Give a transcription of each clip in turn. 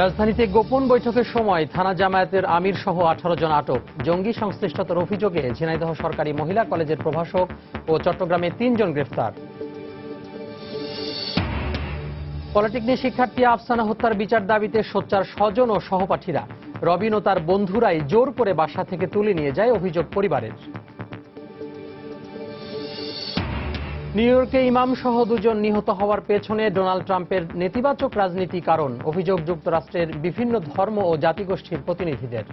রাজধানীতে গোপন বৈঠকের সময় থানা জামায়াতের আমির সহ 18 জন আটক। জঙ্গি সংশ্লিষ্টতার অভিযোগে ঝিনাইদহ সরকারি মহিলা কলেজের প্রভাষক ও চট্টগ্রামে 3 জন গ্রেফতার। পলিটেকনিক শিক্ষার্থী আফসানা হত্যার বিচার দাবিতে সোচ্চার স্বজন ও সহপাঠীরা। রবিন ও তার বন্ধুরাই জোর করে বাসা থেকে তুলে নিয়ে যায়, অভিযোগ পরিবারের। নিউ ইয়র্কে ইমাম সহ 2 জন নিহত হওয়ার পেছনে ডোনাল্ড ট্রাম্পের নেতিবাচক রাজনীতি কারণ, অভিযোগ যুক্তরাষ্ট্রের বিভিন্ন ধর্ম ও জাতিগোষ্ঠীর প্রতিনিধিদের।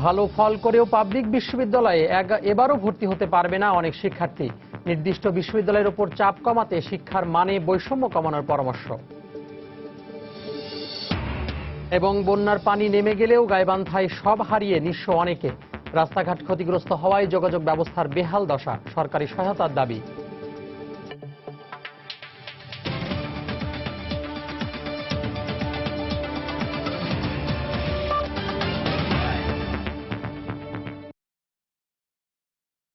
ভালো ফল করেও পাবলিক বিশ্ববিদ্যালয়ে এবারও ভর্তি হতে পারবে না অনেক শিক্ষার্থী। নির্দিষ্ট বিশ্ববিদ্যালয়ের উপর চাপ কমাতে শিক্ষার মানে বৈষম্য কমানোর পরামর্শ। এবং বন্যার পানি নেমে গেলেও গাইবান্ধায় সব হারিয়ে নিঃস্ব অনেকে। রাস্তাঘাট ক্ষতিগ্রস্ত হওয়ায় যোগাযোগ ব্যবস্থার বেহাল দশা, সরকারি সহায়তার দাবি।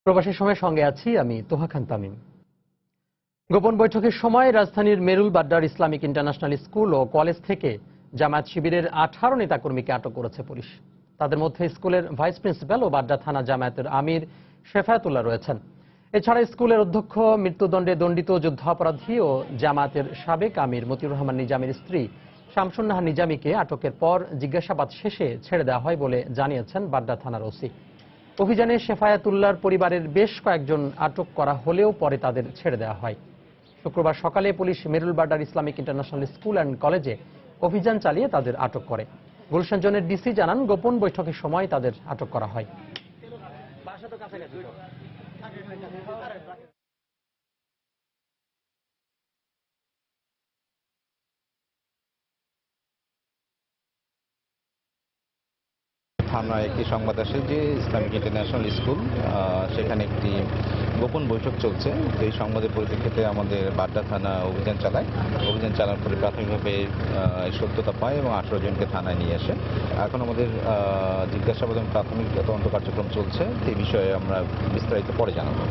প্রবাসী সময়ের সঙ্গে আছি আমি তোহা খান তামিম। গোপন বৈঠকের সময় রাজধানীর মেরুল বাড্ডার ইসলামিক ইন্টারন্যাশনাল স্কুল ও কলেজ থেকে জামায়াত শিবিরের 18 নেতাকর্মীকে আটক করেছে পুলিশ। তাদের মধ্যে স্কুলের ভাইস প্রিন্সিপাল ও বাড্ডা থানা জামায়াতের আমির শেফায়েতুল্লাহ রয়েছেন। এছাড়া স্কুলের অধ্যক্ষ, মৃত্যুদণ্ডে দণ্ডিত যুদ্ধাপরাধী ও জামায়াতের সাবেক আমির মতিউর রহমান নিজামীর স্ত্রী শামসুন নাহার নিজামীকে আটকের পর জিজ্ঞাসাবাদ শেষে ছেড়ে দেওয়া হয় বলে জানিয়েছেন বাড্ডা থানার ওসি। অভিযানে শেফায়েতুল্লাহর পরিবারের বেশ কয়েকজন আটক করা হলেও পরে তাদের ছেড়ে দেওয়া হয়। শুক্রবার সকালে পুলিশ মেরুল বাড্ডার ইসলামিক ইন্টারন্যাশনাল স্কুল অ্যান্ড কলেজে অভিযান চালিয়ে তাদের আটক করে। গুলশান জোনের ডিসি জানান, গোপন বৈঠকের সময় তাদের আটক করা হয়। থানায় একটি সংবাদ আসে যে ইসলামিক ইন্টারন্যাশনাল স্কুল সেখানে একটি গোপন বৈঠক চলছে। এই সংবাদের পরিপ্রেক্ষিতে আমাদের বাড্ডা থানা অভিযান চালায়। অভিযান চালানোর পরে প্রাথমিকভাবে সত্যতা পায় এবং 18 জনকে থানায় নিয়ে আসে। এখন আমাদের জিজ্ঞাসাবাদ এবং প্রাথমিক তদন্ত কার্যক্রম চলছে। এই বিষয়ে আমরা বিস্তারিত পরে জানাবো।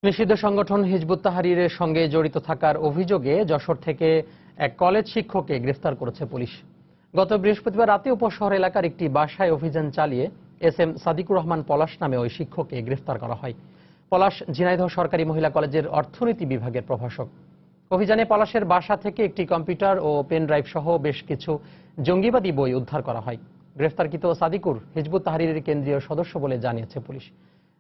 নিষিদ্ধ সংগঠন হিজবুত তাহরীরের সঙ্গে জড়িত থাকার অভিযোগে যশোর থেকে এক কলেজ শিক্ষককে গ্রেফতার করেছে পুলিশ। গত বৃহস্পতিবার রাতে উপশহর এলাকার একটি বাসায় অভিযান চালিয়ে SM সাদিকুর রহমান পলাশ নামে ওই শিক্ষককে গ্রেফতার করা হয়। পলাশ ঝিনাইদহ সরকারি মহিলা কলেজের অর্থনীতি বিভাগের প্রভাষক। অভিযানে পলাশের বাসা থেকে একটি কম্পিউটার ও পেন ড্রাইভ সহ বেশ কিছু জঙ্গিবাদী বই উদ্ধার করা হয়। গ্রেফতারকৃত সাদিকুর হিজবুত তাহরীরের কেন্দ্রীয় সদস্য বলে জানিয়েছে পুলিশ।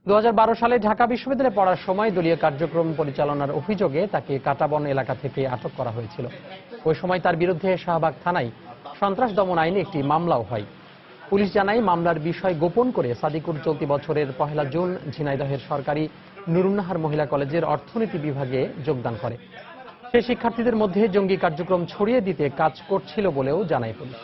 2012 সালে ঢাকা বিশ্ববিদ্যালয়ে পড়ার সময় দলীয় কার্যক্রম পরিচালনার অভিযোগে তাকে কাটাবন এলাকা থেকে আটক করা হয়েছিল। ওই সময় তার বিরুদ্ধে শাহবাগ থানায় সন্ত্রাস দমন আইনে একটি মামলাও হয়। পুলিশ জানায়, মামলার বিষয় গোপন করে সাদিকুর চলতি বছরের 1 জুন ঝিনাইদহের সরকারি নুরুন্নাহার মহিলা কলেজের অর্থনীতি বিভাগে যোগদান করে। সে শিক্ষার্থীদের মধ্যে জঙ্গি কার্যক্রম ছড়িয়ে দিতে কাজ করছিল বলেও জানায় পুলিশ।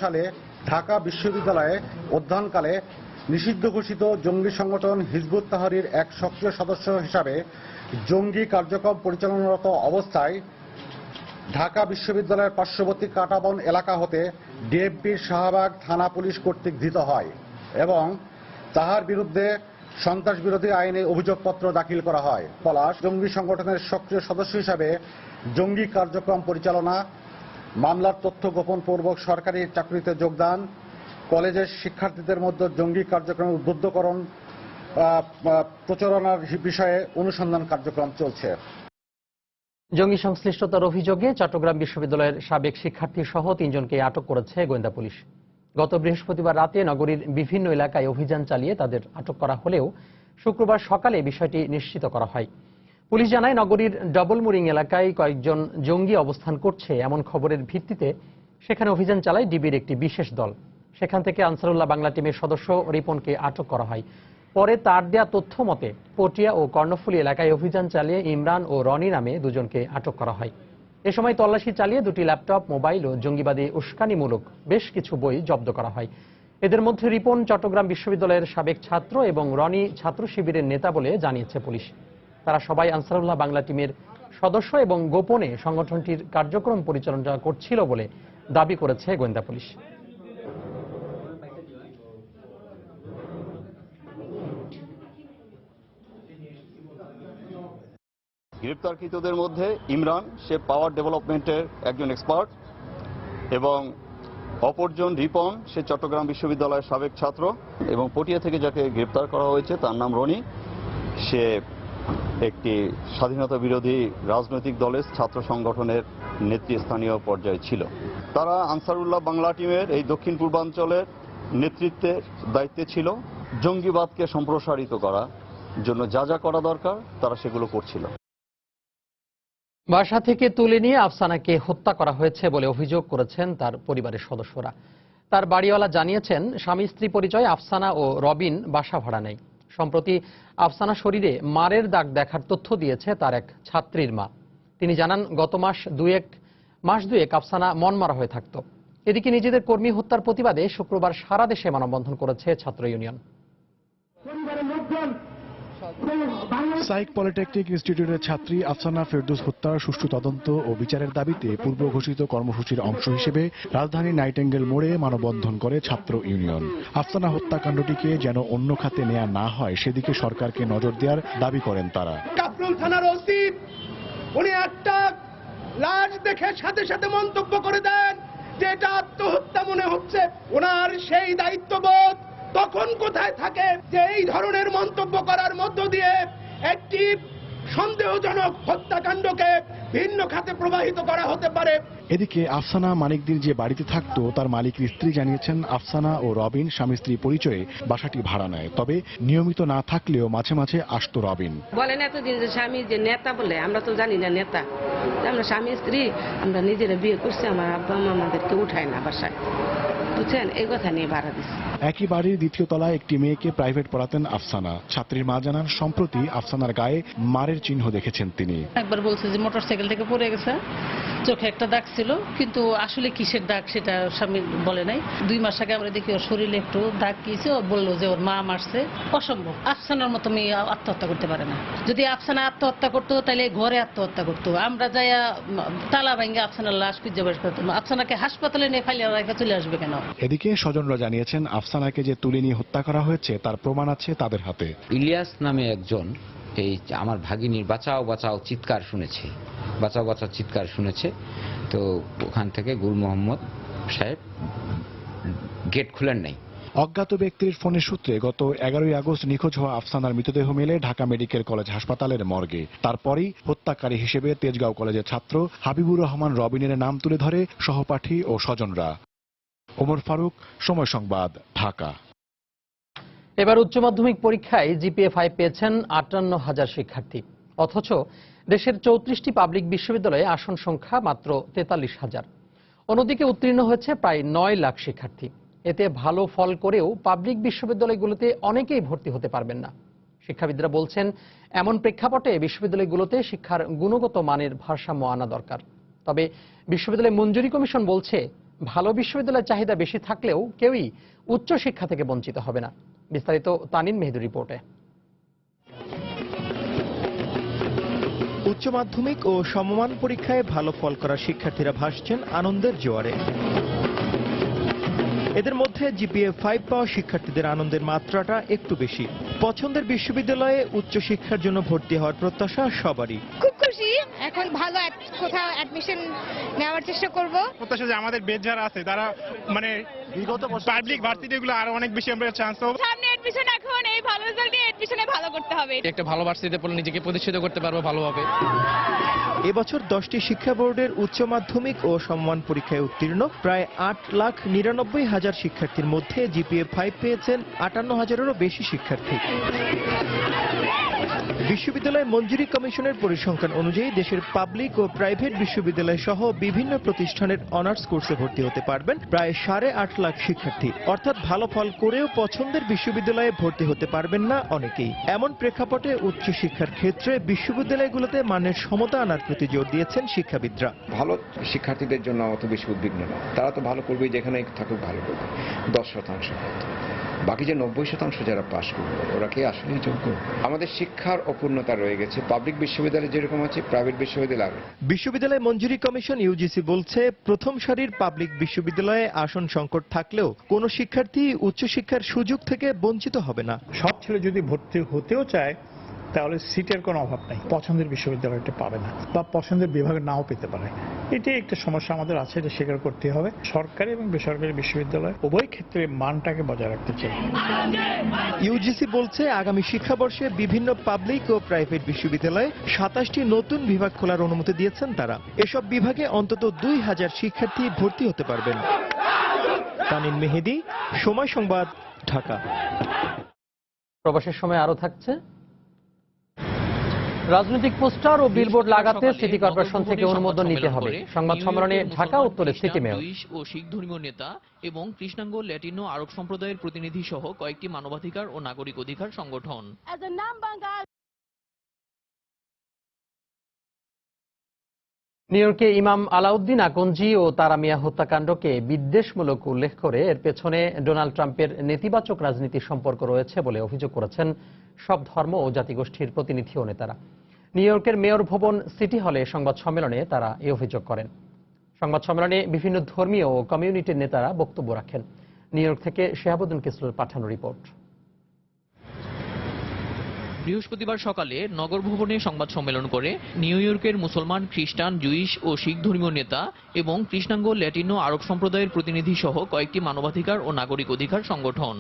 সালে ঢাকা বিশ্ববিদ্যালয়ে অধ্যয়নকালে নিষিদ্ধ ঘোষিত জঙ্গি সংগঠন হিজবুত তাহরীর এক সক্রিয় সদস্য হিসাবে জঙ্গি কার্যক্রম পরিচালনারত অবস্থায় ঢাকা বিশ্ববিদ্যালয়ের পার্শ্ববর্তী কাটাবন এলাকা হতে ডিএমপির শাহবাগ থানা পুলিশ কর্তৃক ধৃত হয় এবং তাহার বিরুদ্ধে সন্ত্রাস বিরোধী আইনে অভিযোগপত্র দাখিল করা হয়। পলাশ জঙ্গি সংগঠনের সক্রিয় সদস্য হিসাবে জঙ্গি কার্যক্রম পরিচালনা, মামলার তথ্য গোপন পূর্বক সরকারি চাকরিতে যোগদান, কলেজের শিক্ষার্থীদের মধ্যে জঙ্গি কার্যক্রম উদ্বুদ্ধকরণ প্রচারণার বিষয়ে অনুসন্ধান কার্যক্রম চলছে। জঙ্গি সংশ্লিষ্টতার অভিযোগে চট্টগ্রাম বিশ্ববিদ্যালয়ের সাবেক শিক্ষার্থী সহ 3 জনকে আটক করেছে গোয়েন্দা পুলিশ। গত বৃহস্পতিবার রাতে নগরীর বিভিন্ন এলাকায় অভিযান চালিয়ে তাদের আটক করা হলেও শুক্রবার সকালে বিষয়টি নিশ্চিত করা হয়। পুলিশ জানায়, নগরীর ডবলমুরিং এলাকায় কয়েকজন জঙ্গি অবস্থান করছে এমন খবরের ভিত্তিতে সেখানে অভিযান চালায় ডিবির একটি বিশেষ দল। সেখান থেকে আনসারুল্লাহ বাংলা টিমের সদস্য রিপনকে আটক করা হয়। পরে তার দেয়া তথ্য মতে পটিয়া ও কর্ণফুলী এলাকায় অভিযান চালিয়ে ইমরান ও রনি নামে 2 জনকে আটক করা হয়। এ সময় তল্লাশি চালিয়ে 2টি ল্যাপটপ, মোবাইল ও জঙ্গিবাদী উস্কানিমূলক বেশ কিছু বই জব্দ করা হয়। এদের মধ্যে রিপন চট্টগ্রাম বিশ্ববিদ্যালয়ের সাবেক ছাত্র এবং রনি ছাত্র শিবিরের নেতা বলে জানিয়েছে পুলিশ। তারা সবাই আনসারুল্লাহ বাংলা টিমের সদস্য এবং গোপনে সংগঠনটির কার্যক্রম পরিচালনা করছিল বলে দাবি করেছে গোয়েন্দা পুলিশ। গ্রেপ্তারকৃতদের মধ্যে ইমরান, সে পাওয়ার ডেভেলপমেন্টের একজন এক্সপার্ট, এবং অপরজন রিপন, সে চট্টগ্রাম বিশ্ববিদ্যালয়ের সাবেক ছাত্র, এবং পটিয়া থেকে যাকে গ্রেপ্তার করা হয়েছে তার নাম রনি, সে একটি স্বাধীনতা বিরোধী রাজনৈতিক দলের ছাত্র সংগঠনের নেতৃস্থানীয় পর্যায়ে ছিল। তারা আনসারুল্লাহ বাংলা টিমের এই দক্ষিণ পূর্বাঞ্চলের নেতৃত্বের দায়িত্বে ছিল। জঙ্গিবাদকে সম্প্রসারিত করার জন্য যা যা করা দরকার তারা সেগুলো করছিল। বাসা থেকে তুলে নিয়ে আফসানাকে হত্যা করা হয়েছে বলে অভিযোগ করেছেন তার পরিবারের সদস্যরা। তার বাড়িওয়ালা জানিয়েছেন, স্বামী স্ত্রী পরিচয় আফসানা ও রবিন বাসা ভাড়া নেয়। সম্প্রতি আফসানা শরীরে মারের দাগ দেখার তথ্য দিয়েছে তার এক ছাত্রীর মা। তিনি জানান, গত মাস দুয়েক আফসানা মনমারা হয়ে থাকত। এদিকে নিজেদের কর্মী হত্যার প্রতিবাদে শুক্রবার সারা দেশে মানববন্ধন করেছে ছাত্র ইউনিয়ন। সাইক পলিটেকনিক ইনস্টিটিউটের ছাত্রী আফসানা ফেরদৌস হত্যার সুষ্ঠু তদন্ত ও বিচারের দাবিতে পূর্ব ঘোষিত কর্মসূচির অংশ হিসেবে রাজধানী নাইটেঙ্গেল মোড়ে মানববন্ধন করে ছাত্র ইউনিয়ন। আফসানা হত্যাকাণ্ডটিকে যেন অন্য খাতে নেওয়া না হয় সেদিকে সরকারকে নজর দেওয়ার দাবি করেন তারা। কাফরুল থানার ওসি উনি একটা লাশ দেখে সাথে সাথে মন্তব্য করে দেন যে এটা আত্মহত্যা মনে হচ্ছে। ওনার সেই দায়িত্ববোধ তখন কোথায় থাকে যে এই ধরনের মন্তব্য করার মধ্য দিয়ে একটি সন্দেহজনক হত্যাকাণ্ডকে ভিন্ন খাতে প্রবাহিত করা হতে পারে। এদিকে আফসানা মানিকদের যে বাড়িতে থাকতো তার মালিকের স্ত্রী জানিয়েছেন, আফসানা ও রবিন স্বামী স্ত্রী পরিচয়ে বাসাটি ভাড়া নেয়, তবে নিয়মিত না থাকলেও মাঝে মাঝে আসতো রবিন। বলেন এতদিন যে স্বামী যে নেতা বলে, আমরা তো জানি না নেতা। আমরা স্বামী স্ত্রী, আমরা নিজেরা বিয়ে করছি, আমার আব্বা আম্মা আমাদেরকে উঠায় না বাসায়, বুঝছেন, এই কথা নিয়ে ভাড়া দিচ্ছি। একই বাড়ির দ্বিতীয় তলায় একটি মেয়েকে প্রাইভেট পড়াতেন আফসানা। ছাত্রীর মা জানান, সম্প্রতি আফসানার গায়ে মারের চিহ্ন দেখেছেন তিনি। একবার বলছে যে মোটরসাইকেল থেকে পড়ে গেছে, চোখে একটা দাগ ছিল, কিন্তু আসলে কিসের দাগ সেটা স্বামী বলে নাই। 2 মাস আগে আমরা দেখি ওর শরীরে একটু দাগ কিয়েছে, ও বললো যে ওর মা মারছে। অসম্ভব, আফসানার মতো মেয়ে আত্মহত্যা করতে পারে না। যদি আফসানা আত্মহত্যা করতো তাহলে ঘরে আত্মহত্যা করতো। আমরা যাইয়া তালা ভাঙ্গে আফসানার লাশ খুঁজে বের করতাম। আফসানাকে হাসপাতালে নিয়ে ফাইলে রেখে চলে আসবে কেন? এদিকে স্বজনরা জানিয়েছেন, আফসানাকে যে তুলে নিয়ে হত্যা করা হয়েছে তার প্রমাণ আছে তাদের হাতে। ইলিয়াস নামে একজন এই আমার ভাগিনীর বাঁচাও বাঁচাও চিৎকার শুনেছে, বাঁচাও বাঁচাও চিৎকার শুনেছে। তো ওখান থেকে গুল মোহাম্মদ সাহেব গেট খুলেন নাই। অজ্ঞাত ব্যক্তির ফোনের সূত্রে গত 11ই আগস্ট নিখোঁজ হওয়া আফসানার মৃতদেহ মেলে ঢাকা মেডিকেল কলেজ হাসপাতালের মর্গে। তারপরই হত্যাকারী হিসেবে তেজগাঁও কলেজের ছাত্র হাবিবুর রহমান রবিনের নাম তুলে ধরে সহপাঠী ও স্বজনরা। ওমর ফারুক, সময় সংবাদ, ঢাকা। এবার উচ্চ মাধ্যমিক পরীক্ষায় জিপিএ 5 পেয়েছেন 58,000 শিক্ষার্থী। অথচ দেশের 34টি পাবলিক বিশ্ববিদ্যালয়ে আসন সংখ্যা মাত্র 43,000। অন্যদিকে উত্তীর্ণ হয়েছে প্রায় 9 লাখ শিক্ষার্থী। এতে ভালো ফল করেও পাবলিক বিশ্ববিদ্যালয়গুলোতে অনেকেই ভর্তি হতে পারবেন না। শিক্ষাবিদরা বলছেন, এমন প্রেক্ষাপটে বিশ্ববিদ্যালয়গুলোতে শিক্ষার গুণগত মানের ভারসাম্য আনা দরকার। তবে বিশ্ববিদ্যালয় মঞ্জুরি কমিশন বলছে, ভালো বিশ্ববিদ্যালয়ের চাহিদা বেশি থাকলেও কেউই উচ্চ শিক্ষা থেকে বঞ্চিত হবে না। বিস্তারিত তানিন মেহেদুর রিপোর্টে। উচ্চ মাধ্যমিক ও সমমান পরীক্ষায় ভালো ফল করা শিক্ষার্থীরা ভাসছেন আনন্দের জোয়ারে। এদের মধ্যে জিপিএ 5 পাওয়া শিক্ষার্থীদের আনন্দের মাত্রাটা একটু বেশি। পছন্দের বিশ্ববিদ্যালয়ে উচ্চ শিক্ষার জন্য ভর্তি হওয়ার প্রত্যাশা সবারই। খুব খুশি, এখন ভালো কোথাও অ্যাডমিশন নেওয়ার চেষ্টা করব। প্রত্যাশা যে আমাদের বেচ যারা আছে তারা মানে বিগত পাবলিক ভার্সিটিগুলো আরো অনেক বেশি আমরা চান্স পাবো। সামনে অ্যাডমিশন, এখন এই ভালো রেজাল্ট দিয়ে অ্যাডমিশনে ভালো করতে হবে। একটা ভালো ভার্সিটিতে পড়লে নিজেকে প্রতিষ্ঠিত করতে পারবো ভালোভাবে। এবছর 10টি শিক্ষা বোর্ডের উচ্চ মাধ্যমিক ও সমমান পরীক্ষায় উত্তীর্ণ প্রায় 8,99,000 শিক্ষার্থীর মধ্যে জিপিএ 5 পেয়েছেন 58,000-এরও বেশি শিক্ষার্থী। বিশ্ববিদ্যালয় মঞ্জুরি কমিশনের পরিসংখ্যান অনুযায়ী দেশের পাবলিক ও প্রাইভেট বিশ্ববিদ্যালয় সহ বিভিন্ন প্রতিষ্ঠানের অনার্স কোর্সে ভর্তি হতে পারবেন প্রায় 8.5 লাখ শিক্ষার্থী। অর্থাৎ ভালো ফল করেও পছন্দের বিশ্ববিদ্যালয়ে ভর্তি হতে পারবেন না অনেকেই। এমন প্রেক্ষাপটে উচ্চশিক্ষার ক্ষেত্রে বিশ্ববিদ্যালয়গুলোতে মানের সমতা আনার প্রতি জোর দিয়েছেন শিক্ষাবিদরা। ভালো শিক্ষার্থীদের জন্য অত বেশি উদ্বিগ্ন না, তারা তো ভালো করবে, যেখানে থাকুক ভালো করবে, 10% বাকি যে 90% যারা পাশ করবে ওরা কি আসলেই যোগ্য? আমাদের শিক্ষার অপূর্ণতা রয়ে গেছে। পাবলিক বিশ্ববিদ্যালয়ে যেরকম আছে প্রাইভেট বিশ্ববিদ্যালয়ে লাগে। বিশ্ববিদ্যালয় মঞ্জুরি কমিশন ইউজিসি বলছে, প্রথম সারির পাবলিক বিশ্ববিদ্যালয়ে আসন সংকট থাকলেও কোনো শিক্ষার্থী উচ্চশিক্ষার সুযোগ থেকে বঞ্চিত হবে না। সব ছেলে যদি ভর্তি হতেও চায় তাহলে সিটের কোনো অভাব নাই, পছন্দের বিশ্ববিদ্যালয়টা পাবে না বা পছন্দের বিভাগে নাও পেতে পারে। এটাই একটা সমস্যা আমাদের আছে, এটা স্বীকার করতে হবে। সরকারি এবং বেসরকারি বিশ্ববিদ্যালয় উভয় ক্ষেত্রে মানটাকে বজায় রাখতে চাই। ইউজিসি বলছে, আগামী শিক্ষাবর্ষে বিভিন্ন পাবলিক ও প্রাইভেট বিশ্ববিদ্যালয়ে 27টি নতুন বিভাগ খোলার অনুমতি দিয়েছেন তারা। এসব বিভাগে অন্তত 2000 শিক্ষার্থী ভর্তি হতে পারবেন। তানিম মেহেদি, সময় সংবাদ, ঢাকা। প্রবাসের সময় আরো থাকছে, রাজনৈতিক পোস্টার ও বিলবোর্ড লাগাতে সিটি কর্পোরেশন থেকে অনুমোদন নিতে হবে। সংবাদ সম্মেলনে ঢাকা উত্তরের সিটি মেয়র ও শিখ ধর্মীয় নেতা এবং কৃষ্ণাঙ্গ ল্যাটিনো আরব সম্প্রদায়ের প্রতিনিধি সহ কয়েকটি মানবাধিকার ও নাগরিক অধিকার সংগঠন। নিউ ইয়র্কে ইমাম আলাউদ্দিন আকন্জি ও তারা মিয়া হত্যাকাণ্ডকে বিদ্বেষমূলক উল্লেখ করে এর পেছনে ডোনাল্ড ট্রাম্পের নেতিবাচক রাজনীতির সম্পর্ক রয়েছে বলে অভিযোগ করেছেন সব ধর্ম ও জাতিগোষ্ঠীর প্রতিনিধি ও নেতারা। নিউ ইয়র্কের মেয়র ভবন সিটি হলে সংবাদ সম্মেলনে তারা এই অভিযোগ করেন। সংবাদ সম্মেলনে বিভিন্ন ধর্মীয় ও কমিউনিটির নেতারা বক্তব্য রাখেন। নিউ ইয়র্ক থেকে শেহাবুদ্দিন কিসলুর পাঠানো রিপোর্ট। বৃহস্পতিবার সকালে নগর ভবনে সংবাদ সম্মেলন করে নিউ ইয়র্কের মুসলমান, খ্রিস্টান, জুইশ ও শিখ ধর্মীয় নেতা এবং কৃষ্ণাঙ্গ ল্যাটিনো আরব সম্প্রদায়ের প্রতিনিধি সহ কয়েকটি মানবাধিকার ও নাগরিক অধিকার সংগঠন।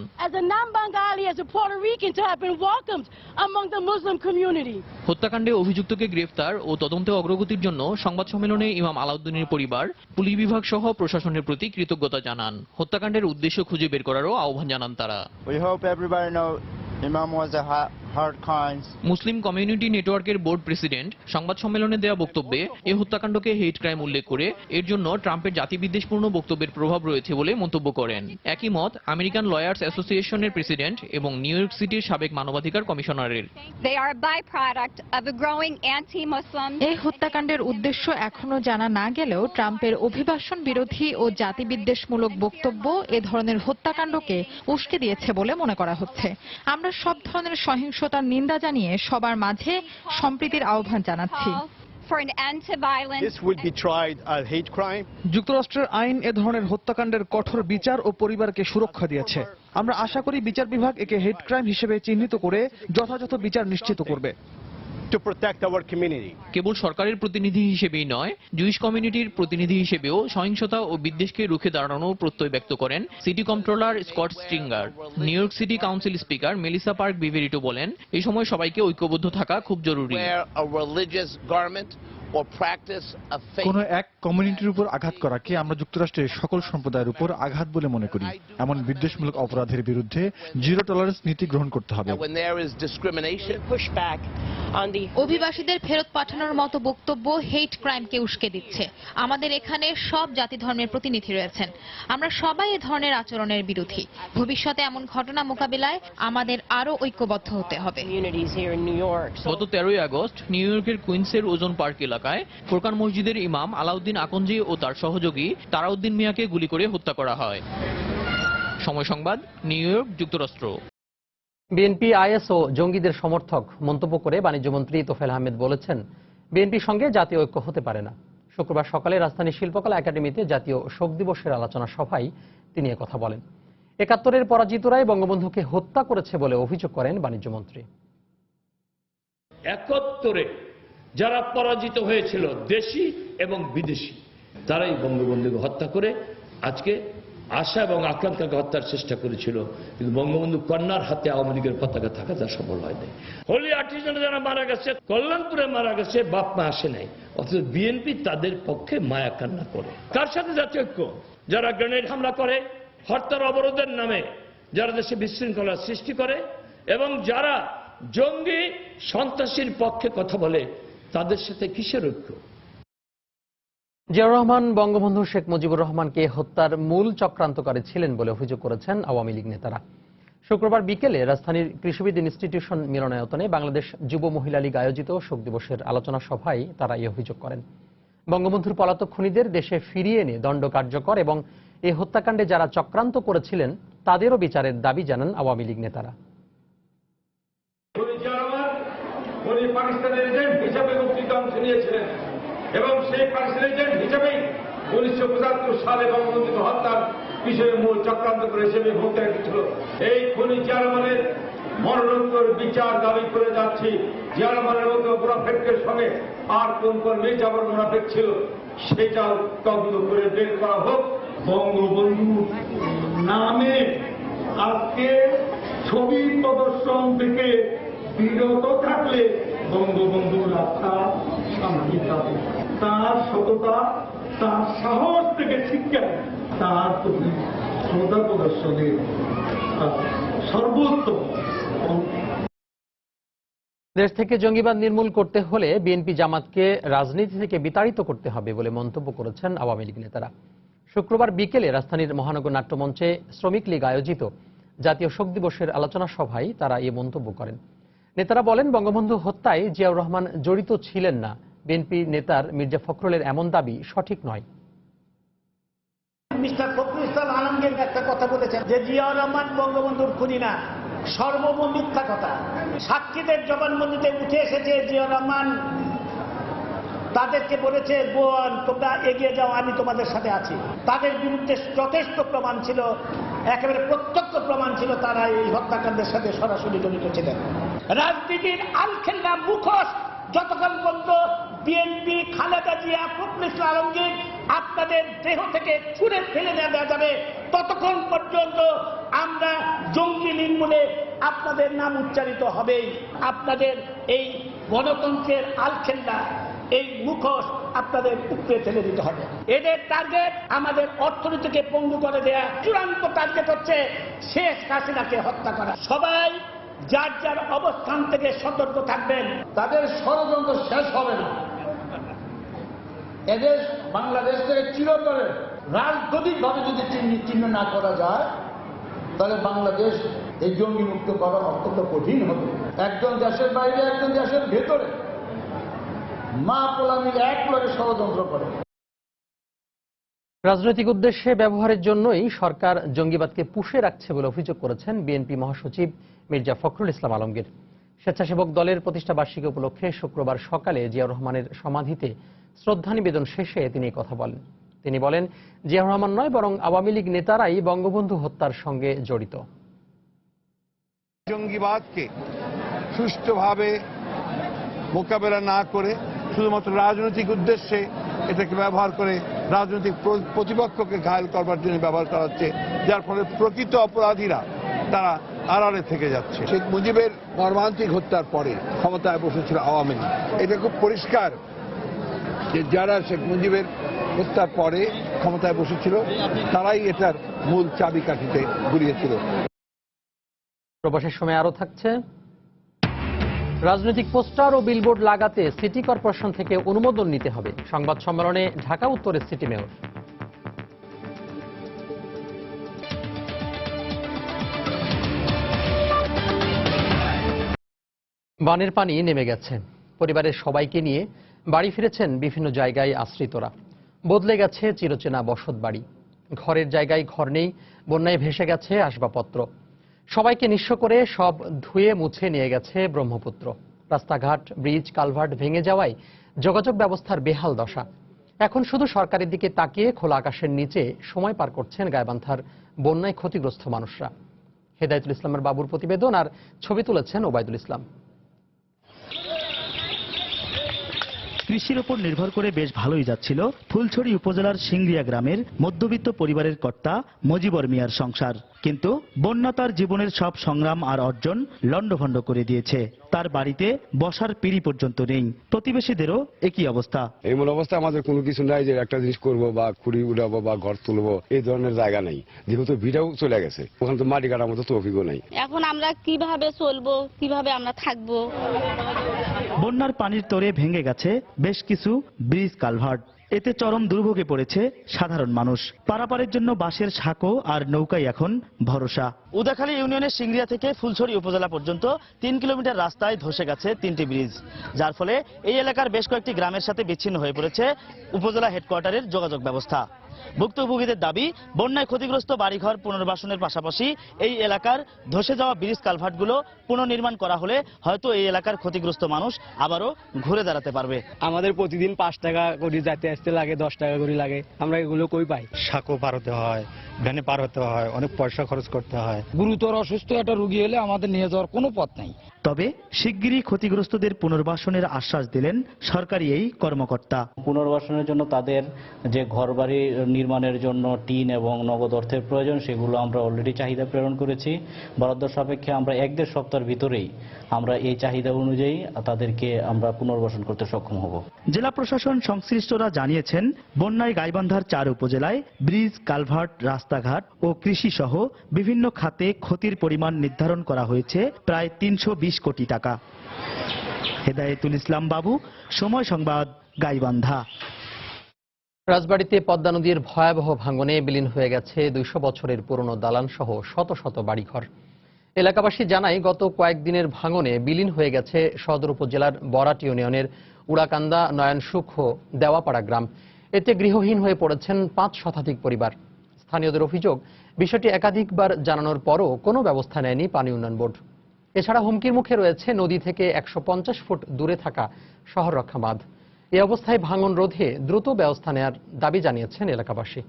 হত্যাকাণ্ডে অভিযুক্তকে গ্রেফতার ও তদন্তে অগ্রগতির জন্য সংবাদ সম্মেলনে ইমাম আলাউদ্দিনের পরিবার, পুলিশ বিভাগ সহ প্রশাসনের প্রতি কৃতজ্ঞতা জানান। হত্যাকাণ্ডের উদ্দেশ্য খুঁজে বের করারও আহ্বান জানান তারা। মুসলিম কমিউনিটি নেটওয়ার্কের বোর্ড প্রেসিডেন্ট সংবাদ সম্মেলনে দেওয়া বক্তব্যে এই হত্যাকাণ্ডকে হেট ক্রাইম উল্লেখ করে এর জন্য ট্রাম্পের জাতিবিদ্বেষপূর্ণ বক্তব্যের প্রভাব রয়েছে বলে মন্তব্য করেন। একই মত আমেরিকান লয়ার্স অ্যাসোসিয়েশনের প্রেসিডেন্ট এবং নিউ ইয়র্ক সিটির সাবেক মানবাধিকার কমিশনারের। এই হত্যাকাণ্ডের উদ্দেশ্য এখনো জানা না গেলেও ট্রাম্পের অভিবাসন বিরোধী ও জাতিবিদ্বেষমূলক বক্তব্য এ ধরনের হত্যাকাণ্ডকে উস্কে দিয়েছে বলে মনে করা হচ্ছে। আমরা সব ধরনের সহিংসতার নিন্দা জানিয়ে সবার মাঝে সম্প্রীতির আহ্বান জানাচ্ছি। যুক্তরাষ্ট্রের আইন এ ধরনের হত্যাকাণ্ডের কঠোর বিচার ও পরিবারকে সুরক্ষা দিয়েছে। আমরা আশা করি বিচার বিভাগ একে হেট ক্রাইম হিসেবে চিহ্নিত করে যথাযথ বিচার নিশ্চিত করবে। কেবল সরকারের প্রতিনিধি হিসেবেই নয়, জুইশ কমিউনিটির প্রতিনিধি হিসেবেও সহিংসতা ও বিদ্বেষকে রুখে দাঁড়ানোর প্রত্যয় ব্যক্ত করেন city controller Scott Stringer. New York City Council speaker Melissa Mark Viverito বলেন, এই সময় সবাইকে ঐক্যবদ্ধ থাকা খুব জরুরি। কোন এক কমিউনিটির উপর আঘাত করাকে আমরা যুক্তরাষ্ট্রের সকল সম্প্রদায়ের উপর আঘাত বলে মনে করি। এমন বিদ্বেষমূলক অপরাধের বিরুদ্ধে জিরো টলারেন্স নীতি গ্রহণ করতে হবে। অভিবাসীদের ফেরত পাঠানোর মতো বক্তব্য হেট ক্রাইমকে উস্কে দিচ্ছে। আমাদের এখানে সব জাতি ধর্মের প্রতিনিধি রয়েছেন। আমরা সবাই এ ধরনের আচরণের বিরোধী। ভবিষ্যতে এমন ঘটনা মোকাবিলায় আমাদের আরো ঐক্যবদ্ধ হতে হবে। গত 13ই আগস্ট নিউ ইয়র্কের কুইন্সের ওজন পার্ক এলাকায় ফোরকান মসজিদের ইমাম আলাউদ্দিন আকন্জি ও তার সহযোগী তারাউদ্দিন মিয়াকে গুলি করে হত্যা করা হয়। সময় সংবাদ, নিউ ইয়র্ক, যুক্তরাষ্ট্র। বিএনপি আইএস ও জঙ্গিদের সমর্থক মন্তব্য করে বাণিজ্যমন্ত্রী তোফায়েল আহমেদ বলেছেন, বিএনপির সঙ্গে জাতীয় ঐক্য হতে পারে না। শুক্রবার সকালে রাজধানীর শিল্পকলা একাডেমিতে জাতীয় শোক দিবসের আলোচনা সভায় তিনি একথা বলেন। ৭১-এর পরাজিতরাই বঙ্গবন্ধুকে হত্যা করেছে বলে অভিযোগ করেন বাণিজ্যমন্ত্রী। ৭১-এ যারা পরাজিত হয়েছিল, দেশি এবং বিদেশি, তারাই বঙ্গবন্ধুকে হত্যা করে আজকে আশা এবং আকাঙ্ক্ষাকে হত্যার চেষ্টা করেছিল। কিন্তু বঙ্গবন্ধু কন্যার হাতে আওয়ামী লীগের পতাকা থাকাটা সফল হয়নি। হোলি আর্টিজানে যারা মারা গেছে, কল্যাণপুরে মারা গেছে, বাপ মা আসে নাই, অথচ বিএনপি তাদের পক্ষে মায়া কান্না করে। কার সাথে জাতীয় ঐক্য? যারা গ্রেনেড হামলা করে, হরতাল অবরোধের নামে যারা দেশে বিশৃঙ্খলার সৃষ্টি করে এবং যারা জঙ্গি সন্ত্রাসীর পক্ষে কথা বলে, তাদের সাথে কিসের ঐক্য? জিয়াউর রহমান বঙ্গবন্ধু শেখ মুজিবুর রহমানকে হত্যার মূল চক্রান্তকারী ছিলেন বলে অভিযোগ করেছেন আওয়ামী লীগ নেতারা। শুক্রবার বিকেলে রাজধানীর কৃষিবিদ ইনস্টিটিউশন মিলনায়তনে বাংলাদেশ যুব মহিলা লীগ আয়োজিত শোক দিবসের আলোচনা সভায় তারা এই অভিযোগ করেন। বঙ্গবন্ধুর পলাতক খুনিদের দেশে ফিরিয়ে এনে দণ্ড কার্যকর এবং এই হত্যাকাণ্ডে যারা চক্রান্ত করেছিলেন তাদেরও বিচারের দাবি জানান আওয়ামী লীগ নেতারা। উনি পাকিস্তানের এজেন্ট হিসেবে বক্তৃতা অংশ নিয়েছিলেন এবং সেই পাকিস্তানের এজেন্ট হিসেবেই 1975 সালে বঙ্গবন্ধু হত্যার বিষয়ে মূল চক্রান্ত করে হিসেবে ভূমিকা রেখেছিল। এই খনি চেয়ারম্যানের মরণোত্তর বিচার দাবি করে যাচ্ছি। চেয়ারম্যানের মতো মুনাফেকের সঙ্গে আর কোন কোন মির্জাফর মুনাফেক ছিল সেটাও তদন্ত করে বের করা হোক। বঙ্গবন্ধু নামে আজকে ছবি প্রদর্শন থেকে বিরত থাকলে বঙ্গবন্ধুর রাস্তা সামনে যাবে। তার সততা, তার সাহস থেকে শিক্ষা, তার প্রতি শ্রদ্ধা প্রদর্শনের সর্বোত্তম। দেশ থেকে জঙ্গিবাদ নির্মূল করতে হলে বিএনপি জামাতকে রাজনীতি থেকে বিতাড়িত করতে হবে বলে মন্তব্য করেছেন আওয়ামী লীগ নেতারা। শুক্রবার বিকেলে রাজধানীর মহানগর নাট্যমঞ্চে শ্রমিক লীগ আয়োজিত জাতীয় শোক দিবসের আলোচনা সভায় তারা এই মন্তব্য করেন। নেতারা বলেন, বঙ্গবন্ধু হত্যায় জিয়াউর রহমান জড়িত ছিলেন না। বিএনপি নেতার মির্জা ফখরুলের এমন দাবি সঠিক নয়। মিস্টার ফখরুল ইসলাম আলমগীর একটা কথা বলেছেন যে জিয়াউর রহমান বঙ্গবন্ধুর খুনি না, সর্বমূল মিথ্যা কথা। সাক্ষীদের জবানবন্দিতে উঠে এসেছে জিয়াউর রহমান তাদেরকে বলেছে, বোন তোমরা এগিয়ে যাও, আমি তোমাদের সাথে আছি। তাদের বিরুদ্ধে যথেষ্ট প্রমাণ ছিল, একেবারে প্রত্যক্ষ প্রমাণ ছিল তারা এই হত্যাকাণ্ডের সাথে সরাসরি জড়িত ছিলেন। রাজনীতির আলখেল্লা মুখোশ যতক্ষণ পর্যন্ত বিএনপি, খালেদা জিয়া, ফখরুল ইসলাম আলমগীর আপনাদের দেহ থেকে ছুঁড়ে ফেলে দেওয়া যাবে, ততক্ষণ পর্যন্ত আমরা জঙ্গি নির্মূলে আপনাদের নাম উচ্চারিত হবেই। আপনাদের এই গণতন্ত্রের আলখেল্লা, এই মুখোশ আপনাদের উপরে ফেলে দিতে হবে। এদের টার্গেট আমাদের অর্থনীতিকে পঙ্গু করে দেয়া, চূড়ান্ত টার্গেট হচ্ছে শেখ হাসিনাকে হত্যা করা। সবাই যার যার অবস্থান থেকে সতর্ক থাকবেন। তাদের ষড়যন্ত্র শেষ হবে না। এদের বাংলাদেশ থেকে চিরতরে রাজনৈতিকভাবে যদি চিহ্ন না করা যায় তাহলে বাংলাদেশ এই জঙ্গি মুক্ত করা অত্যন্ত কঠিন হবে। একজন দেশের বাইরে, একজন দেশের ভেতরে মা পোলা মিলে এক লগে ষড়যন্ত্র করে। রাজনৈতিক উদ্দেশ্যে ব্যবহারের জন্যই সরকার জঙ্গিবাদকে পুষে রাখছে বলে অভিযোগ করেছেন বিএনপি মহাসচিব মির্জা ফখরুল ইসলাম আলমগীর। স্বেচ্ছাসেবক দলের প্রতিষ্ঠা বার্ষিকী উপলক্ষে শুক্রবার সকালে জিয়াউর রহমানের সমাধিতে শ্রদ্ধা নিবেদন শেষে তিনি কথা বলেন। তিনি বলেন, জিয়াউর রহমান নয় বরং আওয়ামী লীগ নেতারাই বঙ্গবন্ধু হত্যার সঙ্গে জড়িত। জঙ্গিবাদকে সুষ্ঠুভাবে মোকাবেলা না করে শুধুমাত্র রাজনৈতিক উদ্দেশ্যে এটাকে ব্যবহার করে রাজনৈতিক প্রতিপক্ষকে ঘায়েল করবার জন্য ব্যবহার করা হচ্ছে, যার ফলে প্রকৃত অপরাধীরা তারা আড়ালে থেকে যাচ্ছে। শেখ মুজিবের মর্মান্তিক হত্যার পরে ক্ষমতায় বসেছিল আওয়ামী লীগ। এটা খুব পরিষ্কার যে যারা শেখ মুজিবের হত্যার পরে ক্ষমতায় বসেছিল তারাই এটার মূল চাবিকাঠিতে ঘুরিয়েছিল। প্রবাসের সময় আরো থাকছে, রাজনৈতিক পোস্টার ও বিলবোর্ড লাগাতে সিটি কর্পোরেশন থেকে অনুমোদন নিতে হবে। সংবাদ সম্মেলনে ঢাকা উত্তরের সিটি মেয়র। বানের পানি নেমে গেছে, পরিবারের সবাইকে নিয়ে বাড়ি ফিরেছেন বিভিন্ন জায়গায় আশ্রিতরা। বদলে গেছে চিরচেনা বসত বাড়ি, ঘরের জায়গায় ঘর নেই, বন্যায় ভেসে গেছে আসবাবপত্র। সবাইকে নিঃস্ব করে সব ধুয়ে মুছে নিয়ে গেছে ব্রহ্মপুত্র। রাস্তাঘাট, ব্রিজ, কালভার্ট ভেঙে যাওয়ায় যোগাযোগ ব্যবস্থার বেহাল দশা। এখন শুধু সরকারের দিকে তাকিয়ে খোলা আকাশের নিচে সময় পার করছেন গাইবান্ধার বন্যায় ক্ষতিগ্রস্ত মানুষরা। হেদায়েতুল ইসলামের বাবুর প্রতিবেদন আর ছবি তুলেছেন ওবায়দুল ইসলাম। কৃষির উপর নির্ভর করে বেশ ভালোই যাচ্ছিল ফুলছড়ি উপজেলার সিংড়িয়া গ্রামের মধ্যবিত্ত পরিবারের কর্তা মজিবর মিয়ার সংসার। কিন্তু বন্যা তার জীবনের সব সংগ্রাম আর অর্জন লণ্ডভণ্ড করে দিয়েছে। তার বাড়িতে বসার পিঁড়ি পর্যন্ত নেই। প্রতিবেশীদেরও একই অবস্থা। এই মূল অবস্থা আমাদের কোনো কিছু নাই যে একটা জিনিস করবো বা খুঁড়ি উঠাবো বা ঘর তুলবো, এই ধরনের জায়গা নেই। যেহেতু ভিড়াও চলে গেছে, ওখানে তো মাটি কাটার মতো তৌফিকও নেই। এখন আমরা কিভাবে চলবো, কিভাবে আমরা থাকবো? বন্যার পানির তোরে ভেঙে গেছে বেশ কিছু ব্রিজ, কালভার্ট। এতে চরম দুর্ভোগে পড়েছে সাধারণ মানুষ। পারাপারের জন্য বাঁশের সাঁকো আর নৌকাই এখন ভরসা। উদাখালী ইউনিয়নের সিংড়িয়া থেকে ফুলছড়ি উপজেলা পর্যন্ত 3 কিলোমিটার রাস্তায় ধসে গেছে 3টি ব্রিজ, যার ফলে এই এলাকার বেশ কয়েকটি গ্রামের সাথে বিচ্ছিন্ন হয়ে পড়েছে উপজেলা হেডকোয়ার্টারের যোগাযোগ ব্যবস্থা। ভুক্তভোগীদের দাবি, বন্যায় ক্ষতিগ্রস্ত বাড়িঘর পুনর্বাসনের পাশাপাশি এই এলাকার ধসে যাওয়া ব্রিজ কালভার্টগুলো পুনর্নির্মাণ করা হলে হয়তো এই এলাকার ক্ষতিগ্রস্ত মানুষ আবারও ঘুরে দাঁড়াতে পারবে। আমাদের প্রতিদিন 5 টাকা করে যাইতে আসতে লাগে, 10 টাকা করে লাগে, আমরা এগুলো কই পাই? সাঁকো পার হতে হয়, ভ্যানে পার হতে হয়, অনেক পয়সা খরচ করতে হয়। গুরুতর অসুস্থ একটা রোগী হলে আমাদের নিয়ে যাওয়ার কোনো পথ নাই। তবে শিগগিরই ক্ষতিগ্রস্তদের পুনর্বাসনের আশ্বাস দিলেন সরকারি এই কর্মকর্তা। পুনর্বাসনের জন্য তাদের যে ঘরবাড়ি নির্মাণের জন্য টিন এবং নগদ অর্থের প্রয়োজন, সেগুলো আমরা অলরেডি চাহিদা প্রেরণ করেছি। বরাদ্দ সাপেক্ষে আমরা 1-1.5 সপ্তাহের ভিতরেই আমরা এই চাহিদা অনুযায়ী তাদেরকে আমরা পুনর্বাসন করতে সক্ষম হব। জেলা প্রশাসন সংশ্লিষ্টরা জানিয়েছেন, বন্যায় গাইবান্ধার 4 উপজেলায় ব্রিজ, কালভার্ট, রাস্তাঘাট ও কৃষি সহ বিভিন্ন খাতে ক্ষতির পরিমাণ নির্ধারণ করা হয়েছে প্রায় 320 কোটি টাকা। হেদায়েতুল ইসলাম বাবু, সময় সংবাদ, গাইবান্ধা। রাজবাড়ীতে পদ্মা নদীর ভয়াবহ ভাঙনে বিলীন হয়ে গেছে 200 বছরের পুরনো দালান সহ শত শত বাড়িঘর। এলাকাবাসী জানায়, গত কয়েকদিনের ভাঙনে বিলীন হয়ে গেছে সদর উপজেলার বরাট ইউনিয়নের উড়াকান্দা, নয়নসুখ ও দেওয়াপাড়া গ্রাম। এতে গৃহহীন হয়ে পড়েছেন 5 শতাধিক পরিবার। স্থানীয়দের অভিযোগ, বিষয়টি একাধিকবার জানানোর পরও কোনো ব্যবস্থা নেয়নি পানি উন্নয়ন বোর্ড। এছাড়া হুমকির মুখে রয়েছে নদী থেকে 150 ফুট দূরে থাকা শহর রক্ষা বাঁধ। এ অবস্থায় ভাঙন রোধে দ্রুত ব্যবস্থা নেওয়ার দাবি জানিয়েছেন এলাকাবাসী।